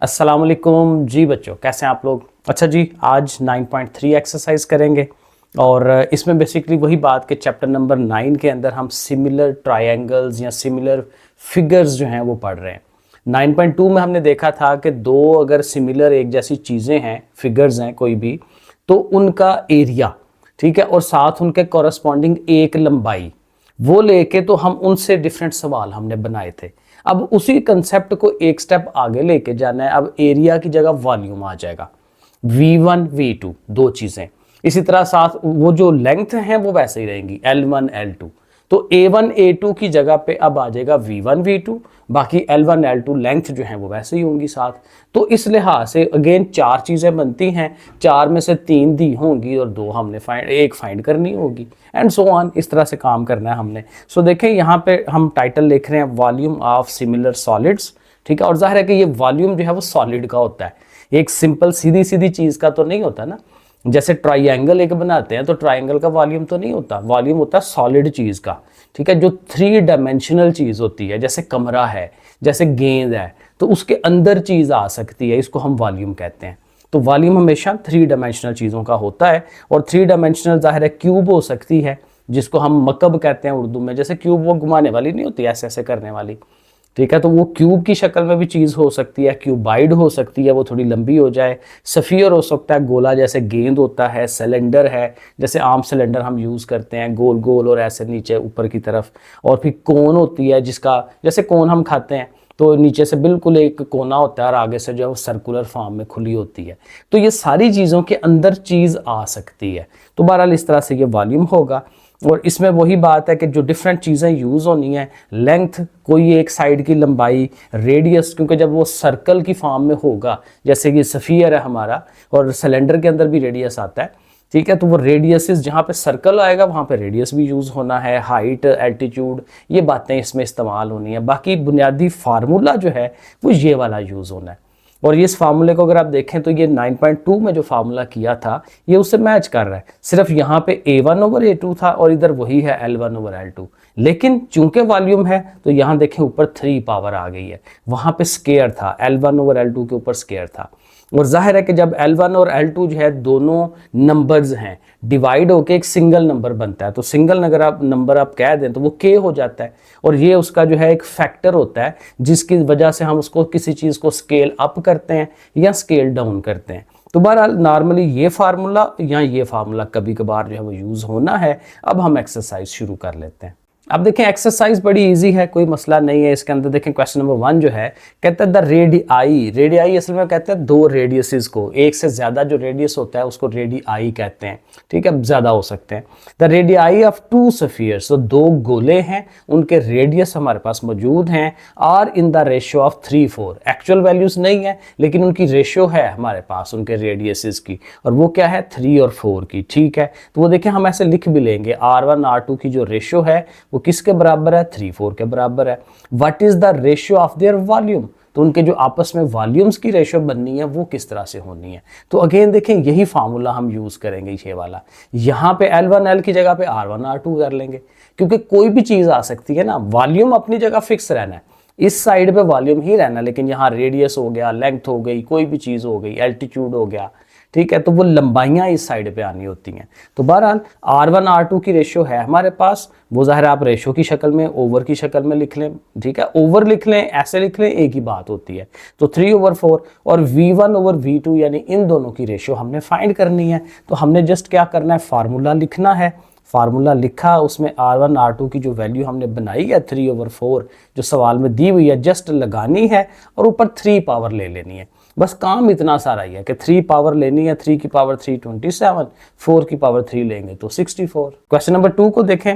अस्सलाम वालेकुम जी बच्चों, कैसे हैं आप लोग। अच्छा जी, आज 9.3 एक्सरसाइज करेंगे और इसमें बेसिकली वही बात कि चैप्टर नंबर 9 के अंदर हम सिमिलर ट्रायंगल्स या सिमिलर फिगर्स जो हैं वो पढ़ रहे हैं। 9.2 में हमने देखा था कि दो अगर सिमिलर एक जैसी चीज़ें हैं, फिगर्स हैं कोई भी, तो उनका एरिया, ठीक है, और साथ उनके कॉरस्पॉन्डिंग एक लंबाई, वो लेके तो हम उनसे डिफरेंट सवाल हमने बनाए थे। अब उसी कंसेप्ट को एक स्टेप आगे लेके जाना है। अब एरिया की जगह वॉल्यूम आ जाएगा, V1 V2 दो चीज़ें। इसी तरह साथ वो जो लेंथ हैं वो वैसे ही रहेंगी, L1 L2। तो A1 A2 की जगह पे अब आ जाएगा V1 V2, बाकी L1 L2 लेंथ जो है वो वैसे ही होंगी साथ। तो इस लिहाज से अगेन चार चीज़ें बनती हैं, चार में से तीन दी होंगी और दो हमने एक फाइंड करनी होगी, एंड सो ऑन। इस तरह से काम करना है हमने। सो देखें यहाँ पे हम टाइटल लिख रहे हैं वॉल्यूम ऑफ सिमिलर सॉलिड्स, ठीक है। और जाहिर है कि ये वॉल्यूम जो है वो सॉलिड का होता है, एक सिंपल सीधी सीधी चीज़ का तो नहीं होता ना। जैसे ट्राइंगल एक बनाते हैं तो ट्राइंगल का वॉल्यूम तो नहीं होता, वॉल्यूम होता है सॉलिड चीज़ का, ठीक है, जो 3 डायमेंशनल चीज़ होती है। जैसे कमरा है, जैसे गेंद है, तो उसके अंदर चीज़ आ सकती है, इसको हम वॉल्यूम कहते हैं। तो वॉल्यूम हमेशा 3 डायमेंशनल चीज़ों का होता है। और 3 डायमेंशनल जाहिर है क्यूब हो सकती है, जिसको हम मकब कहते हैं उर्दू में। जैसे क्यूब वो घुमाने वाली नहीं होती, ऐसे ऐसे करने वाली, ठीक है। तो वो क्यूब की शक्ल में भी चीज़ हो सकती है, क्यूबाइड हो सकती है, वो थोड़ी लंबी हो जाए। सफ़ियर हो सकता है, गोला जैसे गेंद होता है। सिलेंडर है, जैसे आम सिलेंडर हम यूज़ करते हैं, गोल गोल और ऐसे नीचे ऊपर की तरफ। और फिर कोन होती है, जिसका जैसे कोन हम खाते हैं तो नीचे से बिल्कुल एक कोना होता है और आगे से जो है वो सर्कुलर फॉर्म में खुली होती है। तो ये सारी चीज़ों के अंदर चीज़ आ सकती है। तो बहरहाल इस तरह से ये वॉल्यूम होगा। और इसमें वही बात है कि जो डिफरेंट चीज़ें यूज़ होनी है, लेंथ कोई एक साइड की लंबाई, रेडियस, क्योंकि जब वो सर्कल की फॉर्म में होगा, जैसे कि सफ़ियर है हमारा और सिलेंडर के अंदर भी रेडियस आता है, ठीक है। तो वो रेडियसेस जहाँ पे सर्कल आएगा वहाँ पे रेडियस भी यूज़ होना है, हाइट, एल्टीट्यूड, ये बातें इसमें इस्तेमाल होनी है। बाकी बुनियादी फार्मूला जो है वो ये वाला यूज़ होना है। और ये इस फार्मूले को अगर आप देखें तो ये 9.2 में जो फार्मूला किया था ये उससे मैच कर रहा है। सिर्फ यहाँ पे A1/A2 था और इधर वही है L1/L2। लेकिन चूंकि वॉल्यूम है तो यहाँ देखें ऊपर 3 पावर आ गई है, वहाँ पे स्केयर था, L1/L2 के ऊपर स्केयर था। और जाहिर है कि जब L1 और L2 जो है दोनों नंबर्स हैं, डिवाइड होके एक सिंगल नंबर बनता है। तो सिंगल अगर आप नंबर आप कह दें तो वो K हो जाता है। और ये उसका जो है एक फैक्टर होता है, जिसकी वजह से हम उसको किसी चीज़ को स्केल अप करते हैं या स्केल डाउन करते हैं। तो बहरहाल नॉर्मली ये फार्मूला या ये फार्मूला कभी कभार जो है वो यूज़ होना है। अब हम एक्सरसाइज शुरू कर लेते हैं। अब देखें एक्सरसाइज बड़ी इजी है, कोई मसला नहीं है। इसके अंदर देखें क्वेश्चन नंबर 1 जो है, कहता है द रेडियाई, रेडियाई असल में कहते हैं दो रेडियसेस को, एक से ज़्यादा जो रेडियस होता है उसको रेडियाई कहते हैं, ठीक है, ज़्यादा हो सकते हैं। द रेडियाई ऑफ 2 सफियर्स, तो दो गोले हैं, उनके रेडियस हमारे पास मौजूद हैं, are in the ratio of 3:4। Actual values नहीं है लेकिन उनकी रेशियो है हमारे पास उनके रेडियसेस की, और वो क्या है 3 और 4 की, ठीक है। तो वो देखें हम ऐसे लिख भी लेंगे, R1 R2 की जो रेशियो है वो किसके बराबर है, 3:4 के बराबर है। What is the ratio of their volume, तो उनके जो आपस में वॉल्यूम्स की रेशियो बननी है वो किस तरह से होनी है। तो अगेन देखें यही फार्मूला हम यूज करेंगे, ये वाला। यहाँ पे L1L की जगह पे R1 R2 कर लेंगे, क्योंकि कोई भी चीज आ सकती है ना, वॉल्यूम अपनी जगह फिक्स रहना है, इस साइड पे वॉल्यूम ही रहना, लेकिन यहाँ रेडियस हो गया, लेंथ हो गई, कोई भी चीज हो गई, एल्टीट्यूड हो गया, ठीक है, तो वो लंबाइयाँ इस साइड पे आनी होती हैं। तो बहरहाल R1 R2 की रेशियो है हमारे पास, वो ज़ाहिर आप रेशियो की शक्ल में, ओवर की शक्ल में लिख लें, ठीक है, ओवर लिख लें, ऐसे लिख लें, एक ही बात होती है। तो 3/4 और V1/V2 यानी इन दोनों की रेशियो हमने फाइंड करनी है। तो हमने जस्ट क्या करना है, फार्मूला लिखना है। फार्मूला लिखा, उसमें R1 R2 की जो वैल्यू हमने बनाई है 3/4 जो सवाल में दी हुई है, जस्ट लगानी है और ऊपर 3 पावर ले लेनी है। बस काम इतना सारा ही है कि 3 पावर लेनी है, 3 की पावर 3 27, 4 की पावर 3 लेंगे तो 64। क्वेश्चन नंबर 2 को देखें,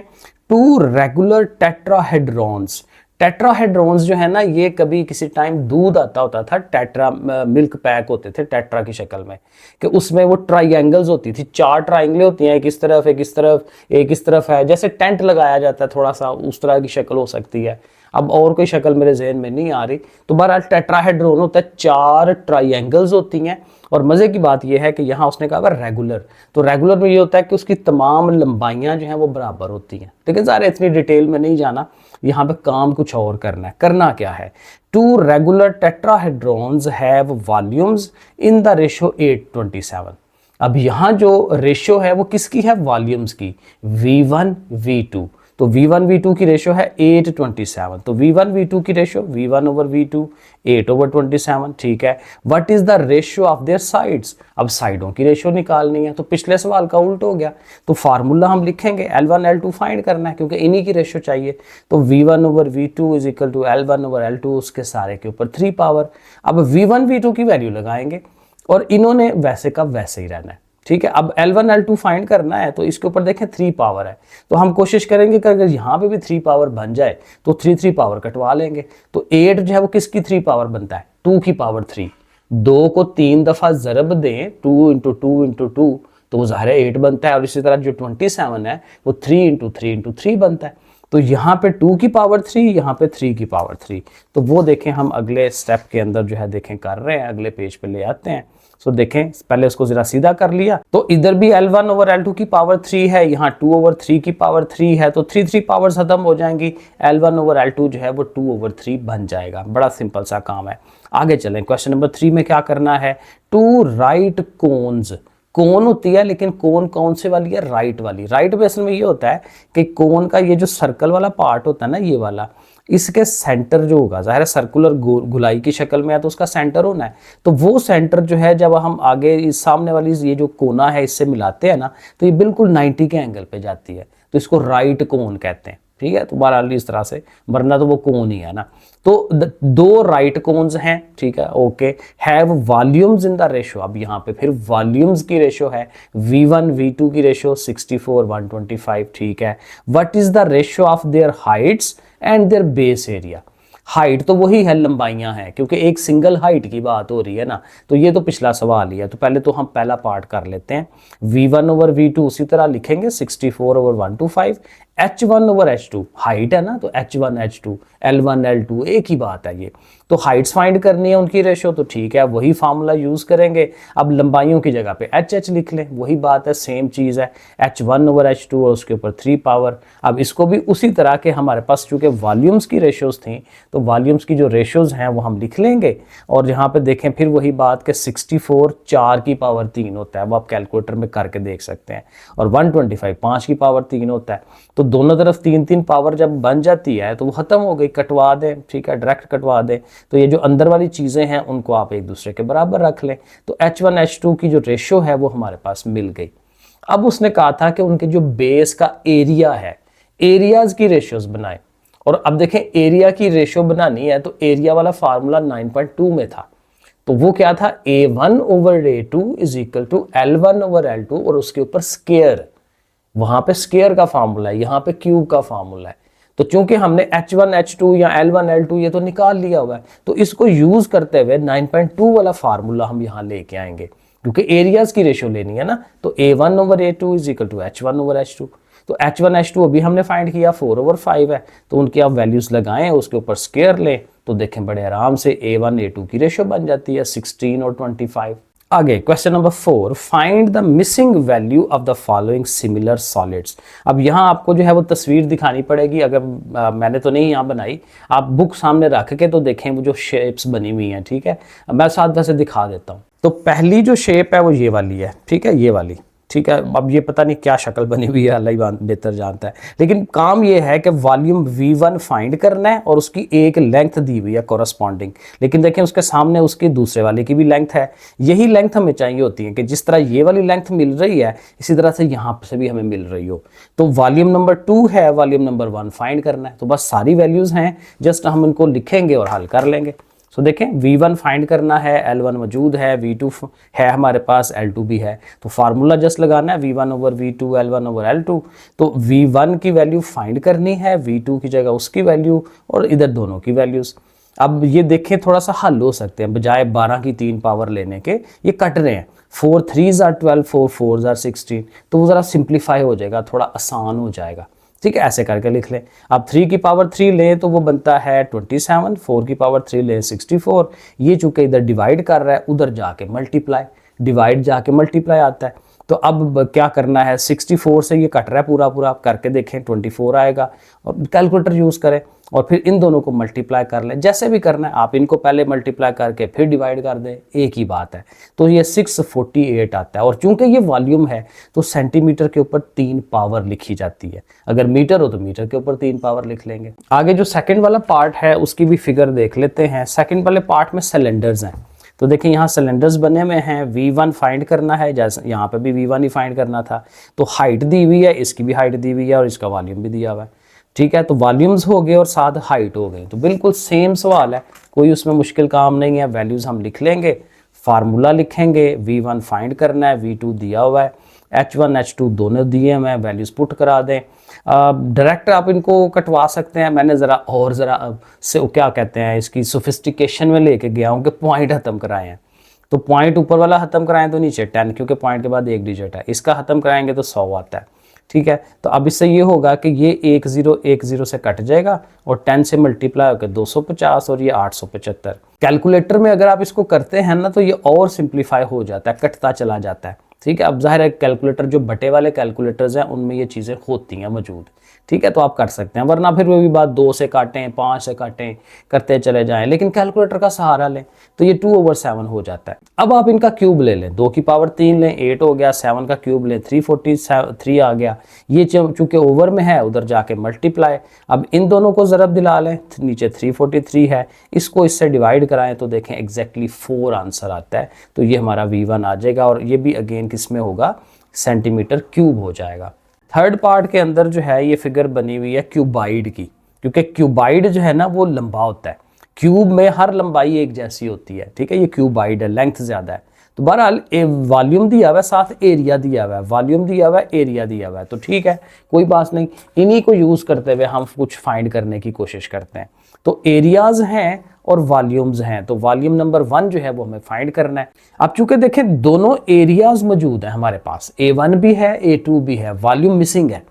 2 रेगुलर टेट्राहेड्रॉन्स, टेट्राहेड्रॉन्स जो है ना, ये कभी किसी टाइम दूध आता होता था, टेट्रा मिल्क पैक होते थे टेट्रा की शक्ल में, कि उसमें वो ट्राइंगल्स होती थी, 4 ट्राइंगलें होती हैं, एक इस तरफ, एक इस तरफ, एक इस तरफ है, जैसे टेंट लगाया जाता है थोड़ा सा, उस तरह की शक्ल हो सकती है। अब और कोई शक्ल मेरे जहन में नहीं आ रही। तो बहरहाल टेट्राहेड्रॉन होता है, 4 ट्राइंगल्स होती हैं। और मज़े की बात यह है कि यहाँ उसने कहा रेगुलर, तो रेगुलर में ये होता है कि उसकी तमाम लंबाइयाँ जो हैं वो बराबर होती हैं। लेकिन सारे इतनी डिटेल में नहीं जाना, यहाँ पे काम कुछ और करना है। करना क्या है, 2 regular tetrahedrons have volumes in the ratio 8:27। अब यहाँ जो रेशो है वो किसकी है, वॉल्यूम्स की, V1 V2। तो V1 V2 की रेशो है 8:27, तो V1 V2 की रेशो V1 ओवर V2 8/27, ठीक है। What is the ratio of their sides, अब साइडों की रेशो निकालनी है। तो पिछले सवाल का उल्ट हो गया, तो फार्मूला हम लिखेंगे L1 L2 फाइंड करना है क्योंकि इन्हीं की रेशो चाहिए। तो V1 over V2 is equal to L1 over L2, उसके सारे के ऊपर 3 पावर। अब V1 V2 की वैल्यू लगाएंगे और इन्होंने वैसे का वैसे ही रहना है, ठीक है। अब L1 L2 फाइंड करना है, तो इसके ऊपर देखें 3 पावर है, तो हम कोशिश करेंगे कि अगर यहाँ पे भी 3 पावर बन जाए तो 3 पावर कटवा लेंगे। तो 8 जो है वो किसकी 3 पावर बनता है, 2 की पावर 3। 2 को 3 दफ़ा ज़रब दें, 2 इंटू 2 इंटू 2, तो वो ज़ाहिर है 8 बनता है। और इसी तरह जो 27 है वो 3 इंटू 3 इंटू 3 बनता है। तो यहाँ पे 2 की पावर 3, यहाँ पे 3 की पावर 3। तो वो देखें हम अगले स्टेप के अंदर जो है देखें कर रहे हैं, अगले पेज पे ले आते हैं। सो देखें, पहले इसको जरा सीधा कर लिया, तो इधर भी L1 ओवर L2 की पावर 3 है, यहाँ 2 ओवर 3 की पावर 3 है, तो 3 पावर्स खत्म हो जाएंगी। L1 ओवर L2 जो है वो 2 ओवर 3 बन जाएगा। बड़ा सिंपल सा काम है। आगे चलें, क्वेश्चन नंबर 3 में क्या करना है, 2 राइट कोन्स। कोन होती है, लेकिन कोन कौन से वाली है, राइट वाली। राइट में असल में ये होता है कि कोन का ये जो सर्कल वाला पार्ट होता है ना, ये वाला, इसके सेंटर जो होगा, ज़ाहिर है सर्कुलर गुलाई की शक्ल में है तो उसका सेंटर होना है। तो वो सेंटर जो है जब हम आगे इस सामने वाली ये जो कोना है इससे मिलाते हैं ना, तो ये बिल्कुल 90 के एंगल पे जाती है, तो इसको राइट कोन कहते हैं, ठीक है। तो बहरहाल इस तरह से, वरना तो वो कोन ही है ना। तो 2 राइट कोन्स हैं, ठीक है, okay. Have volumes in the ratio, अब यहाँ पे फिर वॉल्यूम्स की रेशो है, V1 V2 की रेशो 64:125, ठीक है। What is the ratio of their Heights and there base area. Height तो वही है, लंबाइयां हैं, क्योंकि एक सिंगल हाइट की बात हो रही है ना। तो ये तो पिछला सवाल ही है, तो पहले तो हम पहला पार्ट कर लेते हैं। V1 ओवर V2 उसी तरह लिखेंगे 64/125, H1 ओवर H2 हाइट है ना, तो H1 H2 L1 L2 एक ही बात है ये। तो हाइट्स फाइंड करनी है उनकी रेशो, तो ठीक है वही फार्मूला यूज करेंगे। अब लंबाइयों की जगह पे HH लिख लें, वही बात है, सेम चीज है, H1 ओवर H2 और उसके ऊपर 3 पावर। अब इसको भी उसी तरह के हमारे पास चूंकि वॉल्यूम्स की रेशोज थी, तो वॉल्यूम्स की जो रेशोज हैं वो हम लिख लेंगे। और यहाँ पे देखें फिर वही बात कि 64 4 की पावर 3 होता है, वो आप कैलकुलेटर में करके देख सकते हैं। और 125 5 की पावर 3 होता है। तो दोनों तरफ 3 पावर जब बन जाती है तो वो खत्म हो गई, कटवा दें, ठीक है, डायरेक्ट कटवा दें। तो ये जो अंदर वाली चीजें हैं उनको आप एक दूसरे के बराबर रख लें। तो H1 H2 की जो रेशो है वो हमारे पास मिल गई। अब उसने कहा था कि उनके जो बेस का एरिया है, एरियाज की रेशियोज बनाएं। और अब देखें, एरिया की रेशो बनानी है तो एरिया वाला फार्मूला 9.2 में था, तो वो क्या था, A1 over A2 is equal to L1 over L2 और उसके ऊपर स्केयर। वहां पे स्केयर का फार्मूला है, यहाँ पे क्यूब का फार्मूला है। तो चूंकि हमने H1 H2 या L1 L2 ये तो निकाल लिया हुआ है, तो इसको यूज करते हुए 9.2 वाला फार्मूला हम यहाँ लेके आएंगे, क्योंकि एरियाज की रेशो लेनी है ना। तो A1 over A2 is equal to H1 over H2। तो H1 H2 अभी हमने फाइंड किया 4 ओवर 5 है, तो उनकी आप वैल्यूज लगाएं, उसके ऊपर स्केयर लें, तो देखें बड़े आराम से A1 A2 की रेशो बन जाती है 16 और 25। आगे question number 4, find the missing value of the following similar solids. अब यहाँ आपको जो है वो तस्वीर दिखानी पड़ेगी, अगर मैंने तो नहीं यहाँ बनाई, आप बुक सामने रख के तो देखें वो जो शेप्स बनी हुई हैं, ठीक है। मैं साथ वैसे दिखा देता हूँ। तो पहली जो शेप है वो ये वाली है, ठीक है, ये वाली, ठीक है। अब ये पता नहीं क्या शक्ल बनी हुई है, अल्लाह ही बेहतर जानता है, लेकिन काम ये है कि वॉल्यूम V1 फाइंड करना है और उसकी एक लेंथ दी हुई है कॉरस्पॉन्डिंग। लेकिन देखें उसके सामने उसकी दूसरे वाले की भी लेंथ है, यही लेंथ हमें चाहिए होती है कि जिस तरह ये वाली लेंथ मिल रही है इसी तरह से यहाँ से भी हमें मिल रही हो। तो वॉल्यूम नंबर 2 है, वॉल्यूम नंबर 1 फाइंड करना है। तो बस सारी वैल्यूज हैं, जस्ट हम इनको लिखेंगे और हल कर लेंगे। तो देखें V1 फाइंड करना है, L1 मौजूद है, V2 है हमारे पास, L2 भी है, तो फार्मूला जस्ट लगाना है V1 over V2 L1 over L2। तो V1 की वैल्यू फाइंड करनी है, V2 की जगह उसकी वैल्यू और इधर दोनों की वैल्यूज। अब ये देखें थोड़ा सा हल हो सकते हैं, बजाय 12 की 3 पावर लेने के ये कट रहे हैं, 4 3s are 12, 4 4s are 16, तो वो ज़रा सिंप्लीफाई हो जाएगा, थोड़ा आसान हो जाएगा। ठीक है, ऐसे करके लिख लें। अब 3 की पावर 3 लें तो वो बनता है 27, 4 की पावर 3 लें 64। ये चूंकि इधर डिवाइड कर रहा है, उधर जाके मल्टीप्लाई, डिवाइड जाके मल्टीप्लाई आता है। तो अब क्या करना है, 64 से ये कट रहा है पूरा पूरा, आप करके देखें 24 आएगा, और कैलकुलेटर यूज़ करें और फिर इन दोनों को मल्टीप्लाई कर लें। जैसे भी करना है, आप इनको पहले मल्टीप्लाई करके फिर डिवाइड कर दें, एक ही बात है। तो ये 648 आता है। और चूंकि ये वॉल्यूम है तो सेंटीमीटर के ऊपर 3 पावर लिखी जाती है। अगर मीटर हो तो मीटर के ऊपर 3 पावर लिख लेंगे। आगे जो सेकंड वाला पार्ट है उसकी भी फिगर देख लेते हैं। सेकंड वाले पार्ट में सिलेंडर्स हैं। तो देखिए यहाँ सिलेंडर्स बने हुए हैं, V1 फाइंड करना है, जैसे यहाँ पे भी V1 ही फाइंड करना था। तो हाइट दी हुई है, इसकी भी हाइट दी हुई है और इसका वॉल्यूम भी दिया हुआ है। ठीक है, तो वॉल्यूम्स हो गए और साथ हाइट हो गई। तो बिल्कुल सेम सवाल है, कोई उसमें मुश्किल काम नहीं है। वैल्यूज हम लिख लेंगे, फार्मूला लिखेंगे, V1 फाइंड करना है, V2 दिया हुआ है, H1 H2 दोनों दिए हुए हैं, वैल्यूज पुट करा दें। डायरेक्ट आप इनको कटवा सकते हैं। मैंने ज़रा से क्या कहते हैं, इसकी सोफिस्टिकेशन में लेके गया हूँ कि पॉइंट ख़त्म कराए हैं। तो पॉइंट ऊपर वाला ख़त्म कराएं तो नीचे 10, क्योंकि पॉइंट के बाद एक डिजिट है। इसका ख़त्म कराएंगे तो 100 आता है। ठीक है, तो अब इससे ये होगा कि ये 1010 से कट जाएगा और 10 से मल्टीप्लाई होकर 250 और ये 875। कैलकुलेटर में अगर आप इसको करते हैं ना तो ये और सिंप्लीफाई हो जाता है, कटता चला जाता है। ठीक है, अब जाहिर है कैलकुलेटर जो बटे वाले कैलकुलेटर्स हैं उनमें ये चीज़ें होती हैं मौजूद। ठीक है, तो आप कर सकते हैं, वरना फिर वो भी बात 2 से काटें, 5 से काटें, करते चले जाएं। लेकिन कैलकुलेटर का सहारा लें तो ये 2/7 हो जाता है। अब आप इनका क्यूब ले लें, 2 की पावर 3 लें, 8 हो गया, 7 का क्यूब लें, 343 आ गया। ये चूंकि ओवर में है, उधर जाके मल्टीप्लाई। अब इन दोनों को ज़रब दिला लें, नीचे 343 है, इसको इससे डिवाइड कराएं तो देखें एग्जैक्टली 4 आंसर आता है। तो ये हमारा V1 आ जाएगा और ये भी अगेन किस में होगा, सेंटीमीटर क्यूब हो जाएगा। थर्ड पार्ट के अंदर जो है ये फिगर बनी हुई है क्यूबाइड की, क्योंकि क्यूबाइड जो है ना वो लंबा होता है। क्यूब में हर लंबाई एक जैसी होती है। ठीक है, ये क्यूबाइड है, लेंथ ज़्यादा है। तो बहरहाल वॉल्यूम दिया हुआ है, साथ एरिया दिया हुआ है, वॉल्यूम दिया हुआ है, एरिया दिया हुआ है। तो ठीक है, कोई बात नहीं, इन्हीं को यूज़ करते हुए हम कुछ फाइंड करने की कोशिश करते हैं। तो एरियाज हैं और वॉल्यूम्स हैं, तो वॉल्यूम नंबर 1 जो है वो हमें फाइंड करना है। अब चूंकि देखें दोनों एरियाज मौजूद हैं हमारे पास, A1 भी है, A2 भी है, वॉल्यूम मिसिंग है।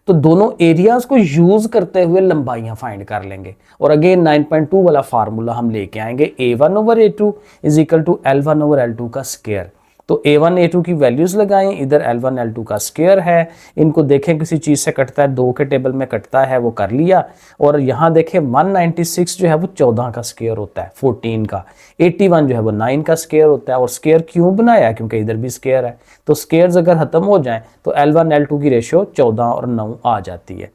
तो दोनों एरियाज को यूज करते हुए लंबाइयां फाइंड कर लेंगे। और अगेन 9.2 वाला फार्मूला हम लेके आएंगे, A1/A2 is equal to L1/L2 का स्क्वायर। तो A1 A2 की वैल्यूज लगाएं, इधर L1 L2 का स्क्वायर है। इनको देखें किसी चीज़ से कटता है, 2 के टेबल में कटता है, वो कर लिया। और यहाँ देखें 196 जो है वो 14 का स्क्वायर होता है, 14 का। 81 जो है वो 9 का स्क्वायर होता है। और स्क्वायर क्यों बनाया, क्योंकि इधर भी स्क्वायर है। तो स्क्वायर्स अगर खत्म हो जाएं तो L1 L2 की रेशियो 14 और 9 आ जाती है।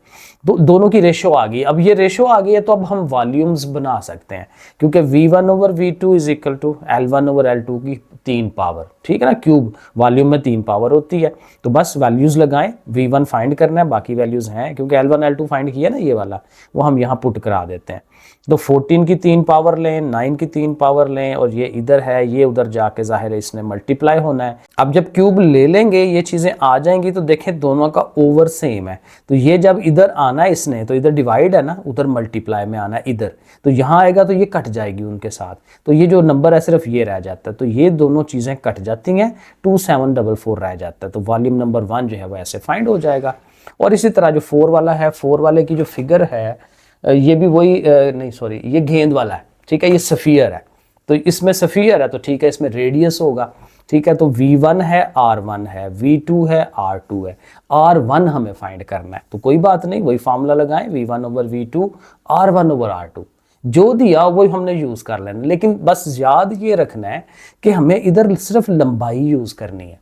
तो दोनों की रेशियो आ गई। अब ये रेशियो आ गई है तो अब हम वॉल्यूम्स बना सकते हैं, क्योंकि V1/V2 is equal to L1/L2 की 3 पावर। ठीक है ना, क्यूब वॉल्यूम में 3 पावर होती है। तो बस वैल्यूज लगाएं, V1 फाइंड करना है, बाकी वैल्यूज हैं, क्योंकि L1 L2 फाइंड किया ना ये वाला, वो हम यहाँ पुट करा देते हैं। तो 14 की 3 पावर लें, 9 की 3 पावर लें, और ये इधर है, ये उधर जाके जाहिर है इसने मल्टीप्लाई होना है। अब जब क्यूब ले लेंगे ये चीज़ें आ जाएंगी तो देखें दोनों का ओवर सेम है। तो ये जब इधर आना है इसने, तो इधर डिवाइड है ना, उधर मल्टीप्लाई में आना है इधर, तो यहाँ आएगा तो ये कट जाएगी उनके साथ। तो ये जो नंबर है सिर्फ ये रह जाता है। तो ये दोनों चीज़ें कट जाती हैं, 2744 रह जाता है। तो वॉल्यूम नंबर 1 जो है वो ऐसे फाइंड हो जाएगा। और इसी तरह जो 4 वाला है, 4 वाले की जो फिगर है ये भी वही नहीं सॉरी, ये गेंद वाला है। ठीक है, ये सफ़ियर है, तो इसमें सफ़ियर है तो ठीक है, इसमें रेडियस होगा। ठीक है, तो V1 है, R1 है, V2 है, R2 है, R1 हमें फाइंड करना है। तो कोई बात नहीं, वही फार्मूला लगाएं, V1/V2 R1/R2, जो दिया वही हमने यूज़ कर लेना। लेकिन बस याद ये रखना है कि हमें इधर सिर्फ लंबाई यूज़ करनी है,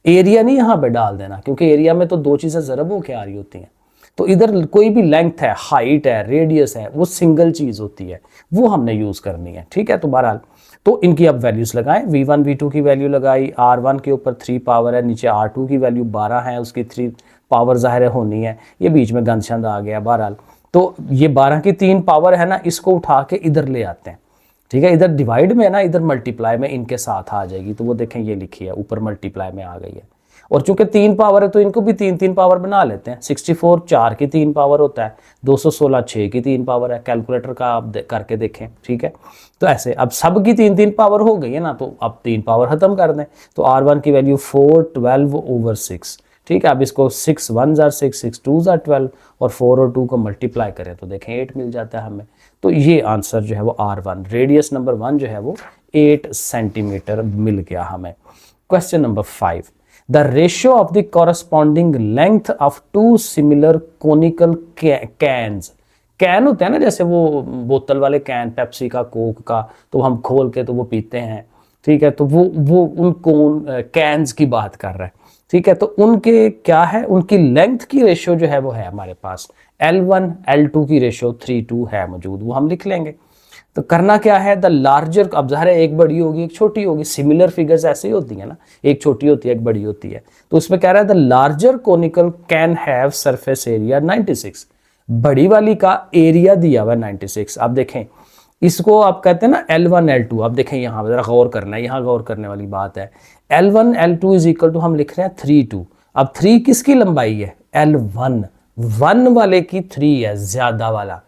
एरिया नहीं यहाँ पे डाल देना, क्योंकि एरिया में तो 2 चीज़ें ज़रब होकर आ रही होती हैं। तो इधर कोई भी लेंथ है, हाइट है, रेडियस है, वो सिंगल चीज़ होती है, वो हमने यूज़ करनी है। ठीक है, तो बहरहाल तो इनकी अब वैल्यूज़ लगाएं। V1 V2 की वैल्यू लगाई, R1 के ऊपर 3 पावर है, नीचे R2 की वैल्यू 12 है, उसकी 3 पावर ज़ाहिर होनी है। ये बीच में गंद शंद आ गया। बहरहाल तो ये 12 की 3 पावर है ना, इसको उठा के इधर ले आते हैं। ठीक है, इधर डिवाइड में है ना, इधर मल्टीप्लाई में इनके साथ आ जाएगी। तो वो देखें ये लिखी है, ऊपर मल्टीप्लाई में आ गई है। और चूंकि 3 पावर है तो इनको भी 3 पावर बना लेते हैं। 64 4 की 3 पावर होता है, 216 6 की 3 पावर है। कैलकुलेटर का आप करके देखें। ठीक है, तो ऐसे अब सब की 3 पावर हो गई है ना, तो अब 3 पावर ख़त्म कर दें। तो R1 की वैल्यू 412/6, ठीक है। अब इसको 6 1 जार 6, 6 2 जार 12 और 4 और 2 को मल्टीप्लाई करें तो देखें 8 मिल जाता है हमें। तो ये आंसर जो है वो R1 रेडियस नंबर 1 जो है वो 8 सेंटीमीटर मिल गया हमें। Question number 5, the ratio of the corresponding length of two similar conical cans. Cans होते हैं ना, जैसे वो बोतल वाले कैन, पेप्सी का, कोक का, तो हम खोल के तो वो पीते हैं, ठीक है। तो वो उन कोन कैन्स की बात कर रहा है, ठीक है। तो उनके क्या है, उनकी लेंथ की रेशियो जो है वो है हमारे पास L1 L2 की रेशियो 3:2 है मौजूद, वो हम लिख लेंगे। तो करना क्या है, द लार्जर, अब ज़ाहिर है एक बड़ी होगी एक छोटी होगी, सिमिलर फिगर्स ऐसे ही होती है ना, एक छोटी होती है एक बड़ी होती है। तो उसमें कह रहा है the larger conical can have surface area 96, बड़ी वाली का एरिया दिया हुआ है 96। आप देखें इसको आप कहते हैं ना L1 L2, आप देखें यहाँ जरा गौर करना है, यहाँ गौर करने वाली बात है। L1 L2 is equal to हम लिख रहे हैं 3:2। अब 3 किसकी लंबाई है, L1, 1 वाले की 3 है, ज्यादा वाला,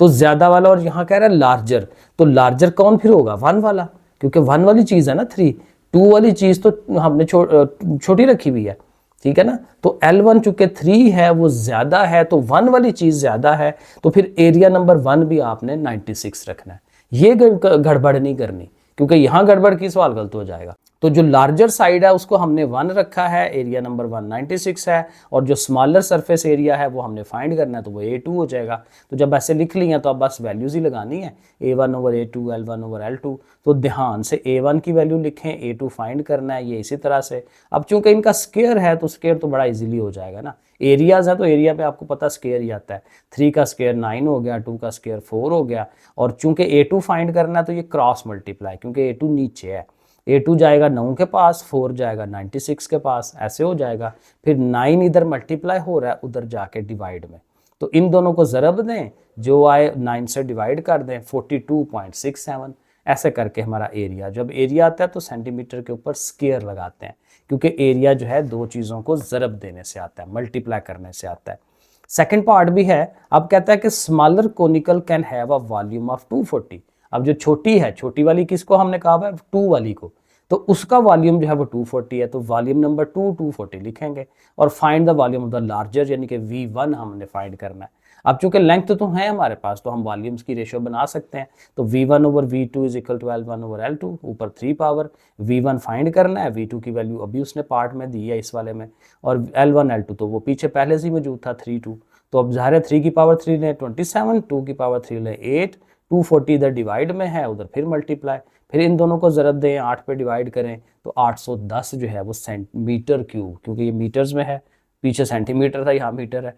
तो ज्यादा वाला, और यहाँ कह रहा है लार्जर, तो लार्जर कौन फिर होगा, 1 वाला, क्योंकि 1 वाली चीज है ना 3, 2 वाली चीज तो हमने छोटी रखी हुई है, ठीक है ना। तो L1 चूंकि 3 है वो ज्यादा है, तो 1 वाली चीज ज्यादा है, तो फिर एरिया नंबर 1 भी आपने 96 रखना है। ये गड़बड़ नहीं करनी, क्योंकि यहां गड़बड़ की सवाल गलत हो जाएगा। तो जो लार्जर साइड है उसको हमने 1 रखा है, एरिया नंबर 1 96 है, और जो स्मॉलर सरफेस एरिया है वो हमने फाइंड करना है, तो वो A2 हो जाएगा। तो जब ऐसे लिख लिया तो अब बस वैल्यूज ही लगानी है, A1 over A2, L1 over L2। तो ध्यान से A1 की वैल्यू लिखें, A2 फाइंड करना है, ये इसी तरह से। अब चूंकि इनका स्क्वायर है तो स्क्वायर तो बड़ा इजीली हो जाएगा ना, एरियाज है तो एरिया पे आपको पता स्क्वायर ही आता है। 3 का स्क्वायर 9 हो गया, 2 का स्क्वायर 4 हो गया, और चूंकि A2 फाइंड करना है तो ये क्रॉस मल्टीप्लाई, क्योंकि A2 नीचे है, A2 जाएगा 9 के पास, 4 जाएगा 96 के पास, ऐसे हो जाएगा। फिर 9 इधर मल्टीप्लाई हो रहा है, उधर जाके डिवाइड में, तो इन दोनों को ज़रब दें, जो आए 9 से डिवाइड कर दें, 42.67, ऐसे करके हमारा एरिया, जब एरिया आता है तो सेंटीमीटर के ऊपर स्क्वायर लगाते हैं, क्योंकि एरिया जो है दो चीज़ों को ज़रब देने से आता है, मल्टीप्लाई करने से आता है। सेकेंड पार्ट भी है, अब कहता है कि smaller conical can have a volume of 240। अब जो छोटी है, छोटी वाली किसको हमने कहा है, 2 वाली को, तो उसका वॉल्यूम जो है वो 240 है, तो वॉल्यूम नंबर 240 लिखेंगे, और find the volume of the larger, यानी कि V1 हमने फाइंड करना है। अब चूंकि लेंथ तो है हमारे पास, तो हम वॉल्यूम्स की रेशियो बना सकते हैं। तो V1 over V2 is equal to L1 over L2, ऊपर 3 पावर, V1 फाइंड करना है, V2 की वैल्यू अभी उसने पार्ट में दी है इस वाले में, और L1 L2 तो वो पीछे पहले से ही मौजूद था 3:2। तो अब ज़ाहिर है 3 की पावर 3 लें 27, 2 की पावर 3 लें 8, 240 इधर डिवाइड में है, उधर फिर मल्टीप्लाई, फिर इन दोनों को ज़रब दें, 8 पे डिवाइड करें तो 810 जो है वो सेंटीमीटर क्यूब, क्योंकि ये मीटर्स में है, पीछे सेंटीमीटर था, यहाँ मीटर है,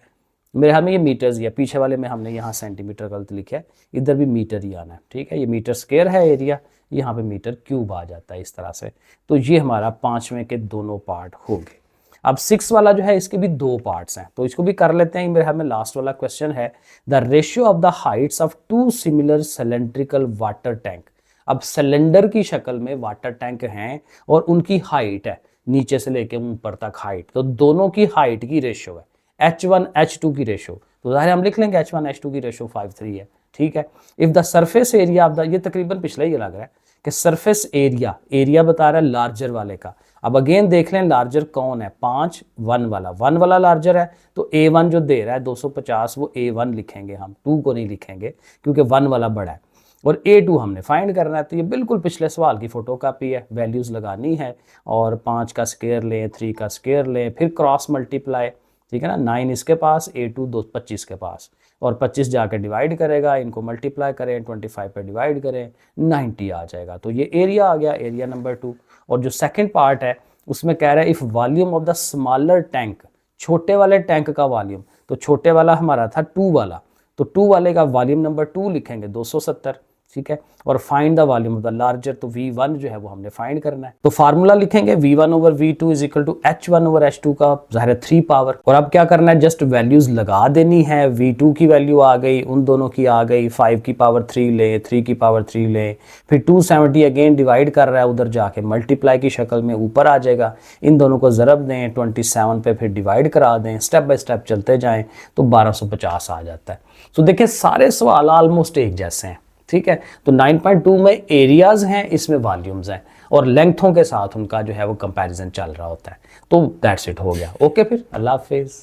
मेरे हमें ये मीटर्स या पीछे वाले में हमने यहाँ सेंटीमीटर गलत लिखा है, इधर भी मीटर ही आना है, ठीक है। ये मीटर स्क्वायर है एरिया, यहाँ पे मीटर क्यूब आ जाता है इस तरह से। तो ये हमारा 5वें के दोनों पार्ट हो गए। अब 6 वाला जो है इसके भी 2 पार्ट्स हैं, तो इसको भी कर लेते हैं। मेरे हमें लास्ट वाला क्वेश्चन है, the ratio of the Heights of 2 similar cylindrical water tank. अब सिलेंडर की शक्ल में वाटर टैंक हैं और उनकी हाइट है, नीचे से लेके ऊपर तक हाइट, तो दोनों की हाइट की रेशियो है H1 H2 की रेशियो, तो ज़ाहिर हम लिख लेंगे H1 H2 की रेशियो 5:3 है, ठीक है। If the surface area of the, ये तकरीबन पिछला ही लग रहा है कि सरफेस एरिया बता रहा है लार्जर वाले का। अब अगेन देख लें लार्जर कौन है, 5 1 वाला, 1 वाला लार्जर है, तो A1 जो दे रहा है 250, वो A1 लिखेंगे हम, 2 को नहीं लिखेंगे क्योंकि 1 वाला बड़ा है, और A2 हमने फाइंड करना है। तो ये बिल्कुल पिछले सवाल की फोटोकॉपी है, वैल्यूज लगानी है, और 5 का स्क्वायर लें, 3 का स्क्वायर लें, फिर क्रॉस मल्टीप्लाई, ठीक है ना, 9 इसके पास, A2 25 के पास, और 25 जाकर डिवाइड करेगा, इनको मल्टीप्लाई करें, 25 पे डिवाइड करें, 90 आ जाएगा। तो ये एरिया आ गया, एरिया नंबर 2। और जो सेकंड पार्ट है उसमें कह रहा है if volume of the smaller tank, छोटे वाले टैंक का वॉल्यूम, तो छोटे वाला हमारा था 2 वाला, तो 2 वाले का वॉल्यूम नंबर 2 लिखेंगे 270, ठीक है। और find the volume of the larger, तो V1 जो है वो हमने फाइंड करना है। तो फार्मूला लिखेंगे V1 over V2 is equal to H1 over H2 का ज़ाहिर 3 पावर, और अब क्या करना है, जस्ट वैल्यूज लगा देनी है। V2 की वैल्यू आ गई, उन दोनों की आ गई, 5 की पावर 3 ले, 3 की पावर 3 ले, फिर 270 अगेन डिवाइड कर रहा है, उधर जाके मल्टीप्लाई की शक्ल में ऊपर आ जाएगा, इन दोनों को ज़रब दें, 27 पे फिर डिवाइड करा दें, स्टेप बाय स्टेप चलते जाएं तो 1250 आ जाता है। तो देखिए सारे सवाल ऑलमोस्ट एक जैसे हैं, ठीक है। तो 9.2 में एरियाज हैं, इसमें वॉल्यूम्स हैं, और लेंथों के साथ उनका जो है वो कंपैरिजन चल रहा होता है। तो दैट्स इट, हो गया। ओके, फिर अल्लाह हाफिज़।